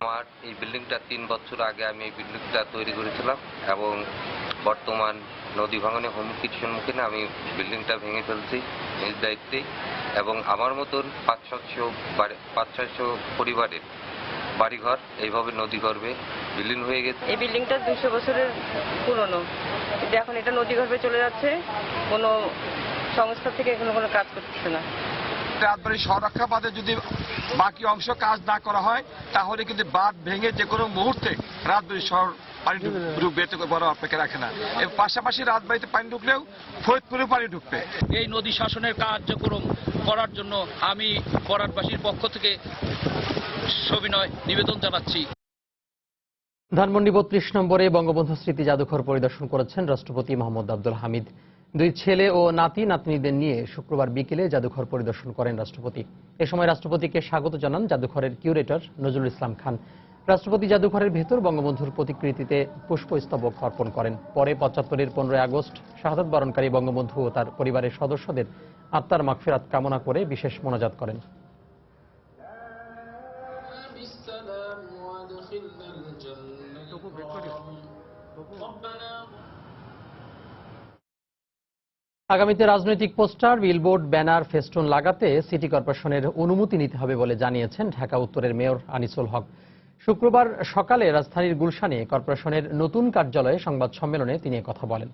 আমার এই বিল্ডিংটা 3 বছর আগে আমি এই বিল্ডিংটা তৈরি করেছিলাম এবং বর্তমান নদী ভাঙনে হুমকির সম্মুখীন আমি বিল্ডিংটা ভেঙে ফেলছি নিজ দায়িত্বে, এবং আমার মতন 500-600 পরিবারের বাড়িঘর এইভাবে নদী গর্ভে বিলীন হয়ে গেছে। এই বিল্ডিংটা 200 বছরের পুরনো, কিন্তু এখন এটা নদী গর্ভে চলে যাচ্ছে। কোনো সংস্থা থেকে এখনো কোনো কাজ করতেছে না। রাজবাড়ী সংরক্ষা বাঁধে যদি বাকি অংশ কাজ না করা হয়, তাহলে কিন্তু বাঁধ ভেঙে যে কোনো মুহূর্তে রাজবাড়ী শহর পানি ঢুকবে, বড় অপেক্ষা রাখে না। এর পাশাপাশি রাজবাড়ীতে পানি ঢুকলেও ফরিদপুরে পানি ঢুকবে। এই নদী শাসনের কার্যক্রম করার জন্য আমি বরাটবাসীর পক্ষ থেকে সবিনয় নিবেদন জানাচ্ছি। ধানমন্ডি 32 নম্বরে বঙ্গবন্ধু স্মৃতি জাদুঘর পরিদর্শন করেছেন রাষ্ট্রপতি মোহাম্মদ আব্দুল হামিদ। 2 ছেলে ও নাতি নাতনিদের নিয়ে শুক্রবার বিকেলে জাদুঘর পরিদর্শন করেন রাষ্ট্রপতি। এ সময় রাষ্ট্রপতিকে স্বাগত জানান জাদুঘরের কিউরেটর নজরুল ইসলাম খান। রাষ্ট্রপতি জাদুঘরের ভেতর বঙ্গবন্ধুর প্রতিকৃতিতে পুষ্পস্তবক অর্পণ করেন। পরে 75-এর 15 আগস্ট শাহাদাত বরণকারী বঙ্গবন্ধু ও তার পরিবারের সদস্যদের আত্মার মাগফিরাত কামনা করে বিশেষ মোনাজাত করেন। আগামীতে রাজনৈতিক পোস্টার, বিলবোর্ড, ব্যানার, ফেস্টুন লাগাতে সিটি কর্পোরেশনের অনুমতি নিতে হবে বলে জানিয়েছেন ঢাকা উত্তরের মেয়র আনিসুল হক। শুক্রবার সকালে রাজধানীর গুলশানে কর্পোরেশনের নতুন কার্যালয়ে সংবাদ সম্মেলনে তিনি কথা বলেন।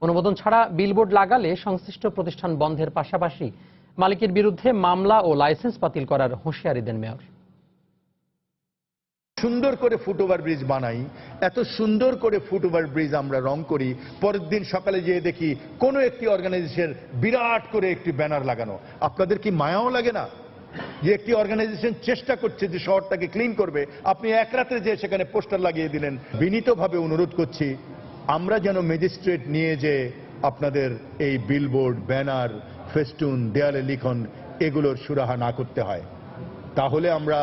অনুমোদন ছাড়া বিলবোর্ড লাগালে সংশ্লিষ্ট প্রতিষ্ঠান বন্ধের পাশাপাশি মালিকের বিরুদ্ধে মামলা ও লাইসেন্স বাতিল করার হুঁশিয়ারি দেন মেয়র। সুন্দর করে ফুটওভার ব্রিজ বানাই, এত সুন্দর করে ফুটওভার ব্রিজ আমরা রং করি, পরের দিন সকালে যেয়ে দেখি কোনো একটি অর্গানাইজেশন বিরাট করে একটি ব্যানার লাগানো। আপনাদের কি মায়াও লাগে না যে একটি অর্গানাইজেশন চেষ্টা করছে যে শহরটাকে ক্লিন করবে, আপনি এক রাতে যে সেখানে পোস্টার লাগিয়ে দিলেন? বিনীতভাবে অনুরোধ করছি, আমরা যেন ম্যাজিস্ট্রেট নিয়ে যে আপনাদের এই বিলবোর্ড, ব্যানার, ফেস্টুন, দেয়ালে লিখন এগুলোর সুরাহা না করতে হয়। তাহলে আমরা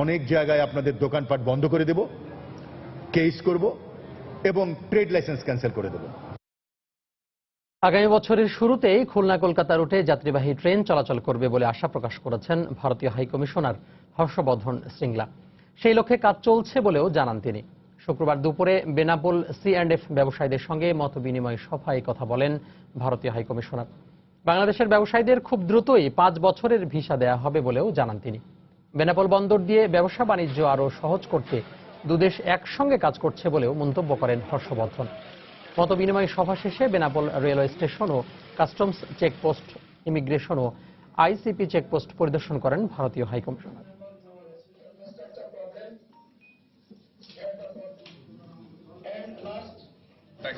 অনেক জায়গায় আপনাদের দোকানপাট বন্ধ করে দেব, কেস করব এবং ট্রেড লাইসেন্স ক্যান্সেল করে দেব। আগামী বছরের শুরুতেই খুলনা কলকাতা রুটে যাত্রীবাহী ট্রেন চলাচল করবে বলে আশা প্রকাশ করেছেন ভারতীয় হাইকমিশনার হর্ষবর্ধন শ্রিংলা। সেই লক্ষ্যে কাজ চলছে বলেও জানান তিনি। শুক্রবার দুপুরে বেনাপোল C&F ব্যবসায়ীদের সঙ্গে মতবিনিময় সভায় কথা বলেন ভারতীয় হাইকমিশনার। বাংলাদেশের ব্যবসায়ীদের খুব দ্রুতই 5 বছরের ভিসা দেয়া হবে বলেও জানান তিনি। বেনাপোল বন্দর দিয়ে ব্যবসা বাণিজ্য আরও সহজ করতে দুদেশ একসঙ্গে কাজ করছে বলেও মন্তব্য করেন হর্ষবর্ধন। মতবিনিময় সভা শেষে বেনাপোল রেলওয়ে স্টেশন ও কাস্টমস চেকপোস্ট, ইমিগ্রেশন ও ICP চেকপোস্ট পরিদর্শন করেন ভারতীয় high commissioner.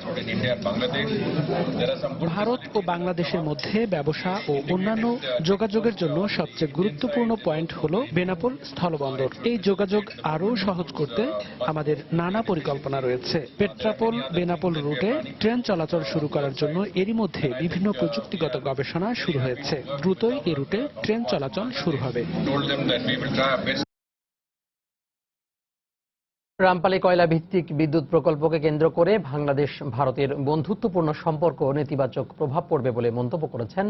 export in India and Bangladesh. There are some good Bharat ও বাংলাদেশের মধ্যে ব্যবসা ও অন্যান্য যোগাযোগের জন্য সবচেয়ে গুরুত্বপূর্ণ পয়েন্ট হলো বেনাপোল স্থলবন্দর। এই যোগাযোগ আরও সহজ করতে আমাদের নানা পরিকল্পনা রয়েছে। পেট্রাপোল বেনাপোল রুটে ট্রেন চলাচল শুরু করার জন্য এরই মধ্যে বিভিন্ন প্রযুক্তিগত গবেষণা শুরু হয়েছে। দ্রুতই এই রুটে ট্রেন চলাচল শুরু হবে। রামপালে কয়লা ভিত্তিক বিদ্যুৎ প্রকল্পকে কেন্দ্র করে বাংলাদেশ ভারতের বন্ধুত্বপূর্ণ সম্পর্ক নেতিবাচক প্রভাব পড়বে বলে মন্তব্য করেছেন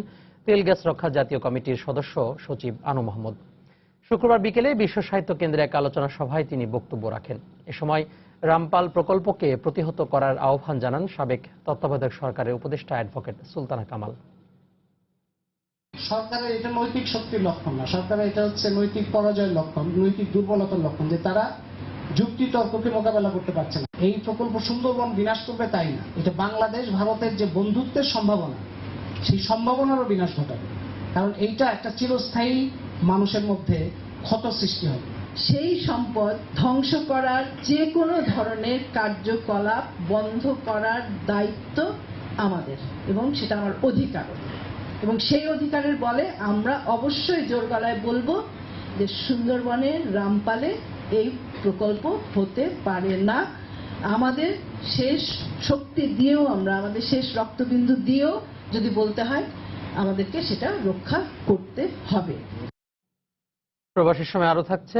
তেল গ্যাস রক্ষা জাতীয় কমিটির সদস্য সচিব আনু মোহাম্মদ। শুক্রবার বিকেলে বিশ্ব সাহিত্য কেন্দ্রে এক আলোচনা সভায় তিনি বক্তব্য রাখেন। এ সময় রামপাল প্রকল্পকে প্রতিহত করার আহ্বান জানান সাবেক তত্ত্বাবধায়ক সরকারের উপদেষ্টা অ্যাডভোকেট সুলতানা কামাল। সরকারের এটা নৈতিক শক্তির লক্ষণ না, সরকারের এটা হচ্ছে নৈতিক পরাজয়ের লক্ষণ, নৈতিক দুর্বলতার লক্ষণ, যে তারা যুক্তি তর্ককে মোকাবেলা করতে পারছে না। এই প্রকল্প সুন্দরবন বিনাশ করবে তাই না, এটা বাংলাদেশ ভারতের যে বন্ধুত্বের সম্ভাবনা, সেই সম্ভাবনারও বিনাশ ঘটাবে। কারণ এইটা একটা চিরস্থায়ী মানুষের মধ্যে ক্ষত সৃষ্টি হবে। সেই সম্পদ ধ্বংস করার যে কোনো ধরনের কার্যকলাপ বন্ধ করার দায়িত্ব আমাদের, এবং সেটা আমার অধিকার, এবং সেই অধিকারের বলে আমরা অবশ্যই জোর গলায় বলবো যে সুন্দরবনের রামপালে এই প্রকল্প হতে পারে না। আমাদের শেষ শক্তি দিয়েও, আমরা আমাদের শেষ রক্তবিন্দু দিয়েও যদি বলতে হয়, আমাদেরকে সেটা রক্ষা করতে হবে। প্রবাসীর সময় আরো থাকছে।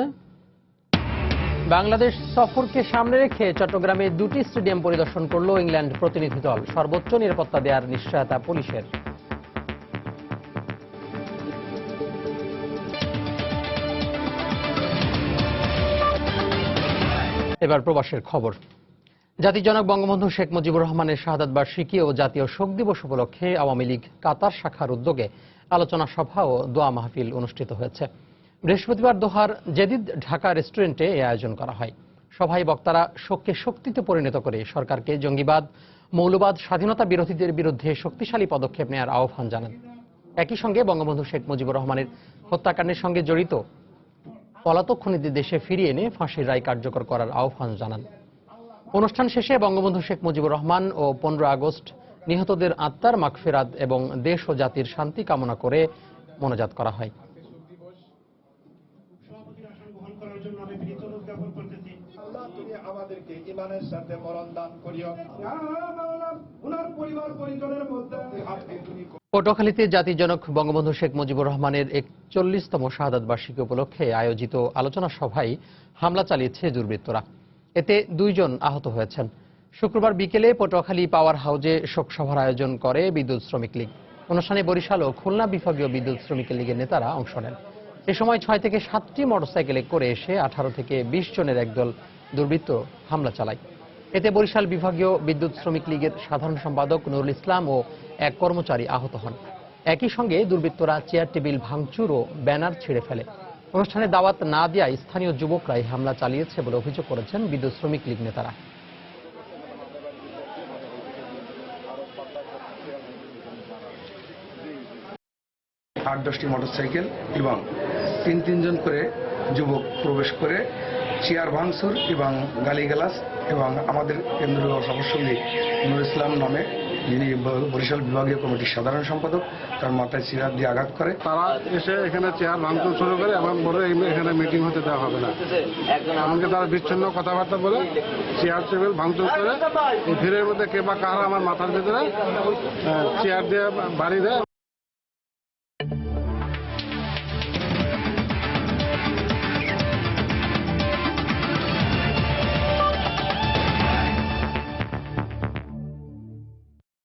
বাংলাদেশ সফরকে সামনে রেখে চট্টগ্রামে দুটি স্টেডিয়াম পরিদর্শন করল ইংল্যান্ড প্রতিনিধি দল। সর্বোচ্চ নিরাপত্তা দেওয়ার নিশ্চয়তা পুলিশের। এবার প্রবাসের খবর। জাতির জনক বঙ্গবন্ধু শেখ মুজিবুর রহমানের শাহাদাত বার্ষিকী ও জাতীয় শোক দিবস উপলক্ষে আওয়ামী লীগ কাতার শাখার উদ্যোগে আলোচনা সভা ও দোয়া মাহফিল অনুষ্ঠিত হয়েছে। বৃহস্পতিবার দোহার জেদিদ ঢাকা রেস্টুরেন্টে এই আয়োজন করা হয়। সভায় বক্তারা শোককে শক্তিতে পরিণত করে সরকারকে জঙ্গিবাদ, মৌলবাদ, স্বাধীনতা বিরোধীদের বিরুদ্ধে শক্তিশালী পদক্ষেপ নেওয়ার আহ্বান জানান। একই সঙ্গে বঙ্গবন্ধু শেখ মুজিবুর রহমানের হত্যাকাণ্ডের সঙ্গে জড়িত পলাতক খুনিদের দেশে ফিরিয়ে এনে ফাঁসির রায় কার্যকর করার আহ্বান জানান। অনুষ্ঠান শেষে বঙ্গবন্ধু শেখ মুজিবুর রহমান ও 15 আগস্ট নিহতদের আত্মার মাগফিরাত এবং দেশ ও জাতির শান্তি কামনা করে মোনাজাত করা হয়। পটুয়াখালীতে জাতির জনক বঙ্গবন্ধু শেখ মুজিবুর রহমানের 41তম শাহাদাত বার্ষিকী উপলক্ষে আয়োজিত আলোচনা সভায় হামলা চালিয়েছে দুর্বৃত্তরা। এতে 2 জন আহত হয়েছেন। শুক্রবার বিকেলে পটুয়াখালী পাওয়ার হাউজে শোকসভার আয়োজন করে বিদ্যুৎ শ্রমিক লীগ। অনুষ্ঠানে বরিশাল ও খুলনা বিভাগীয় বিদ্যুৎ শ্রমিক লীগের নেতারা অংশ নেন। এ সময় 6 থেকে 7টি মোটরসাইকেলে করে এসে 18 থেকে 20 জনের একদল দুর্বৃত্ত হামলা চালায়। এতে বরিশাল বিভাগীয় বিদ্যুৎ শ্রমিক লীগের সাধারণ সম্পাদক নুরুল ইসলাম ও এক কর্মচারী আহত হন। একই সঙ্গে দুর্বৃত্তরা চেয়ার টেবিল ভাঙচুর ও ব্যানার ছিঁড়ে ফেলে। অনুষ্ঠানে দাওয়াত না দেওয়ায় স্থানীয় যুবকরাই হামলা চালিয়েছে বলে অভিযোগ করেছেন বিদ্যুৎ শ্রমিক লীগ নেতারা। 8-10টি মোটরসাইকেল এবং 3 জন করে যুবক প্রবেশ করে চেয়ার ভাঙচুর এবং গালিগালাজ এবং আমাদের কেন্দ্রীয় সভাপতি নুরুল ইসলাম নামে, যিনি বরিশাল বিভাগীয় কমিটির সাধারণ সম্পাদক, তার মাথায় চেয়ার দিয়ে আঘাত করে। তারা এসে এখানে চেয়ার ভাঙচুর শুরু করে এবং বলে এখানে মিটিং হতে দেওয়া হবে না। এমনকি তারা বিচ্ছিন্ন কথাবার্তা বলে চেয়ার টেবিল ভাঙচুর করে এই ভিড়ের মধ্যে কে বা কারা আমার মাথার ভিতরে চেয়ার দিয়ে বাড়ি দেয়।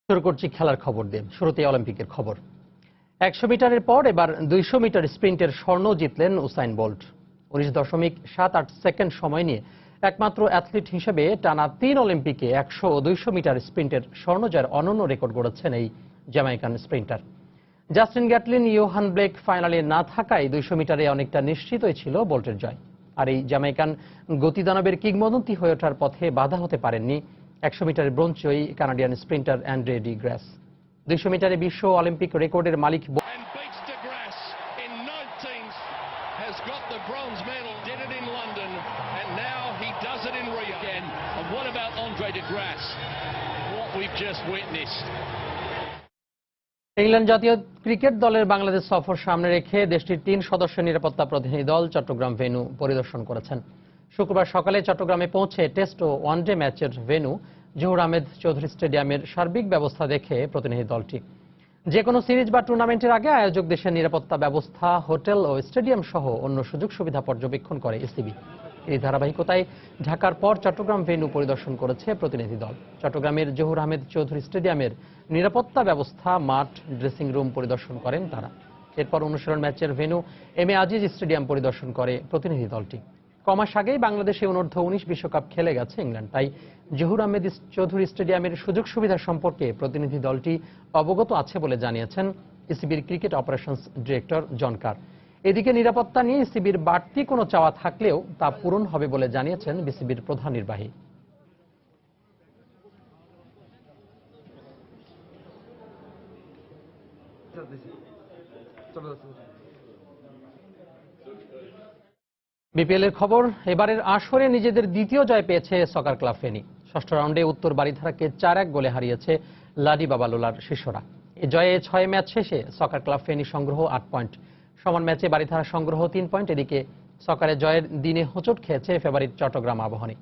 শুরু করছি খেলার খবর দিয়ে। শুরুতে অলিম্পিকের খবর। 100 মিটারের পর এবার 200 মিটার স্প্রিন্টের স্বর্ণ জিতলেন উসাইন বোল্ট। 19.78 সেকেন্ড সময় নিয়ে একমাত্র অ্যাথলিট হিসেবে টানা 3 অলিম্পিকে 100 ও 200 মিটার স্প্রিন্টের স্বর্ণ জয়ের অনন্য রেকর্ড গড়েছেন এই Jamaican sprinter. Justin Gatlin, Yohan Blake ফাইনালে না থাকায় 200 মিটারে অনেকটা নিশ্চিতই ছিল বোল্টের জয়। আর এই জ্যামাইকান গতিদানবের কিংবদন্তি হয়ে ওঠার পথে বাধা হতে পারেননি 100 মিটারে ব্রোঞ্জ জয়ী কানাডিয়ান স্প্রিন্টার অ্যান্ড্রে ডি গ্রাস। 200 মিটারে বিশ্ব অলিম্পিক রেকর্ডের মালিক What we ইংল্যান্ড জাতীয় ক্রিকেট দলের বাংলাদেশ সফর সামনে রেখে দেশটির 3 সদস্যের নিরাপত্তা প্রতিনিধি দল চট্টগ্রাম ভেন্যু পরিদর্শন করেছেন। শুক্রবার সকালে চট্টগ্রামে পৌঁছে টেস্ট ও ওয়ানডে ম্যাচের ভেন্যু জহুর আহমেদ চৌধুরী স্টেডিয়ামের সার্বিক ব্যবস্থা দেখে প্রতিনিধি দলটি যে কোনো সিরিজ বা টুর্নামেন্টের আগে আয়োজক দেশের নিরাপত্তা ব্যবস্থা, হোটেল ও স্টেডিয়াম সহ অন্য সুযোগ সুবিধা পর্যবেক্ষণ করে ইসিবি। এই ধারাবাহিকতায় ঢাকার পর চট্টগ্রাম ভেন্যু পরিদর্শন করেছে প্রতিনিধি দল। চট্টগ্রামের জহুর আহমেদ চৌধুরী স্টেডিয়ামের নিরাপত্তা ব্যবস্থা, মাঠ, ড্রেসিং রুম পরিদর্শন করেন তারা। এরপর অনুশীলন ম্যাচের venue M A Aziz stadium পরিদর্শন করে প্রতিনিধি দলটি। কমাস আগেই বাংলাদেশে অনূর্ধ্ব 19 বিশ্বকাপ খেলে গেছে ইংল্যান্ড, তাই জহুর আহমেদ চৌধুরী স্টেডিয়ামের সুযোগ সুবিধা সম্পর্কে প্রতিনিধি দলটি অবগত আছে বলে জানিয়েছেন ইসিবির ক্রিকেট অপারেশনস ডিরেক্টর জন কার। এদিকে নিরাপত্তা নিয়ে ইসিবির বাড়তি কোনো চাওয়া থাকলেও তা পূরণ হবে বলে জানিয়েছেন বিসিবির প্রধান নির্বাহী। বিপিএল এর খবর, এবারের আসরে নিজেদের দ্বিতীয় জয় পেয়েছে সকার ক্লাব ফেনী। ষষ্ঠ রাউন্ডে উত্তর বারিধারাকে 4-1 গোলে হারিয়েছে লাডি বাবালোলার শিষ্যরা। এই জয়ে 6 ম্যাচ শেষে সকার ক্লাব ফেনী সংগ্রহ 8 পয়েন্ট। সমান ম্যাচে বারিধারা সংগ্রহ 3 পয়েন্ট। এদিকে সকারের জয়ের দিনে হোঁচট খেয়েছে ফেভারিট চট্টগ্রাম আবাহনী।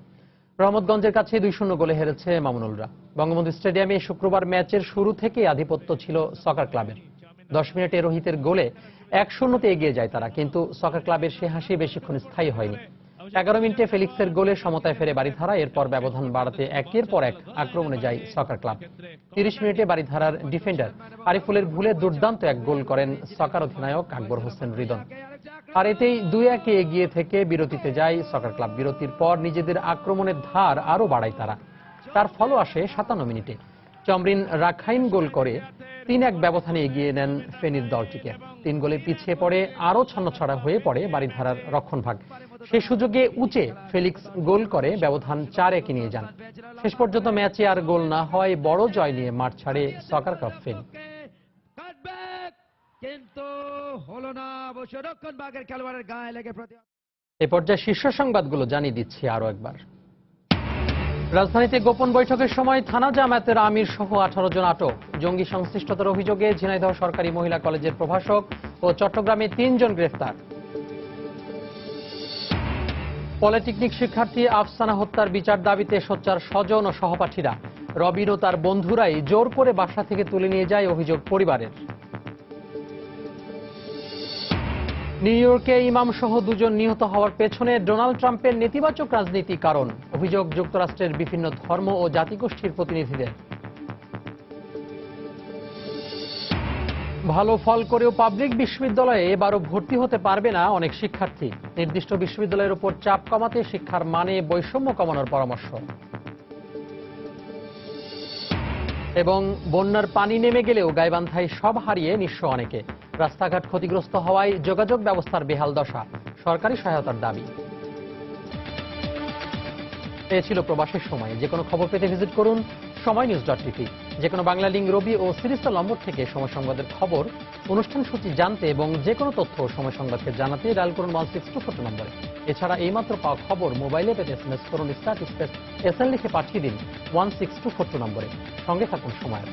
রহমতগঞ্জের কাছে 2-0 গোলে হেরেছে মামুনুলরা। বঙ্গবন্ধু স্টেডিয়ামে শুক্রবার ম্যাচের শুরু থেকেই আধিপত্য ছিল সকার ক্লাবের। 10 মিনিটে রোহিতের গোলে 1-0 এগিয়ে যায় তারা, কিন্তু সকার ক্লাবের সে হাসি বেশিক্ষণ স্থায়ী হয়নি। 11 মিনিটে ফেলিক্সের গোলে সমতায় ফেরে বারিধারা। এরপর ব্যবধান বাড়াতে একের পর এক আক্রমণে যায় সকার ক্লাব। 30 মিনিটে বারিধারার ডিফেন্ডার আরিফুলের ভুলে দুর্দান্ত এক গোল করেন সকার অধিনায়ক আকবর হোসেন রিদন। আর এতেই 2-1 এগিয়ে থেকে বিরতিতে যায় সকার ক্লাব। বিরতির পর নিজেদের আক্রমণের ধার আরও বাড়ায় তারা। তার ফলও আসে 57 মিনিটে। চমরিন রাখাইন গোল করে 3-1 ব্যবধানে এগিয়ে নেন ফেনীর দলটিকে। 3 গোলে পিছিয়ে পড়ে আরও ছন্নছাড়া হয়ে পড়ে বারিধারার রক্ষণভাগ। সে সুযোগে উঁচে ফেলিক্স গোল করে ব্যবধান 4-1 নিয়ে যান। শেষ পর্যন্ত ম্যাচে আর গোল না হওয়ায় বড় জয় নিয়ে মাঠ ছাড়ে সকার ক্লাব ফেনী। এ পর্যায়ে শীর্ষ সংবাদগুলো জানিয়ে দিচ্ছি আরো একবার। রাজধানীতে গোপন বৈঠকের সময় থানা জামায়াতের আমির সহ 18 জন আটক। জঙ্গি সংশ্লিষ্টতার অভিযোগে ঝিনাইদহ সরকারি মহিলা কলেজের প্রভাষক ও চট্টগ্রামে 3 জন গ্রেফতার। পলিটেকনিক শিক্ষার্থী আফসানা হত্যার বিচার দাবিতে সোচ্চার স্বজন ও সহপাঠীরা। রবিন ও তার বন্ধুরাই জোর করে বাসা থেকে তুলে নিয়ে যায় অভিযোগ পরিবারের। নিউ ইয়র্কে ইমাম সহ 2 জন নিহত হওয়ার পেছনে ডোনাল্ড ট্রাম্পের নেতিবাচক রাজনীতি কারণ। অভিযোগ যুক্তরাষ্ট্রের বিভিন্ন ধর্ম ও জাতিগোষ্ঠীর প্রতিনিধিদের। ভালো ফল করেও পাবলিক বিশ্ববিদ্যালয়ে এবারও ভর্তি হতে পারবে না অনেক শিক্ষার্থী। নির্দিষ্ট বিশ্ববিদ্যালয়ের উপর চাপ কমাতে শিক্ষার মানে বৈষম্য কমানোর পরামর্শ। এবং বন্যার পানি নেমে গেলেও গাইবান্ধায় সব হারিয়ে নিঃস্ব অনেকে। রাস্তাঘাট ক্ষতিগ্রস্ত হওয়ায় যোগাযোগ ব্যবস্থার বেহাল দশা, সরকারি সহায়তার দাবি। এ ছিল প্রবাসের সময়। যে কোনো খবর পেতে ভিজিট করুন সময়নিউজ.টিভি। যে কোনো বাংলা লিঙ্ক, রবি ও সিরিজের নম্বর থেকে সময় সংবাদের খবর, অনুষ্ঠান সূচি জানতে এবং যে কোনো তথ্য সময় সংবাদকে জানাতে ডায়াল করুন 16242 নম্বরে। এছাড়া এইমাত্র পাওয়া খবর মোবাইলে পেতে SMS করুন *SN লিখে পাঠিয়ে দিন 16242 নম্বরে। সঙ্গে থাকুন সময়।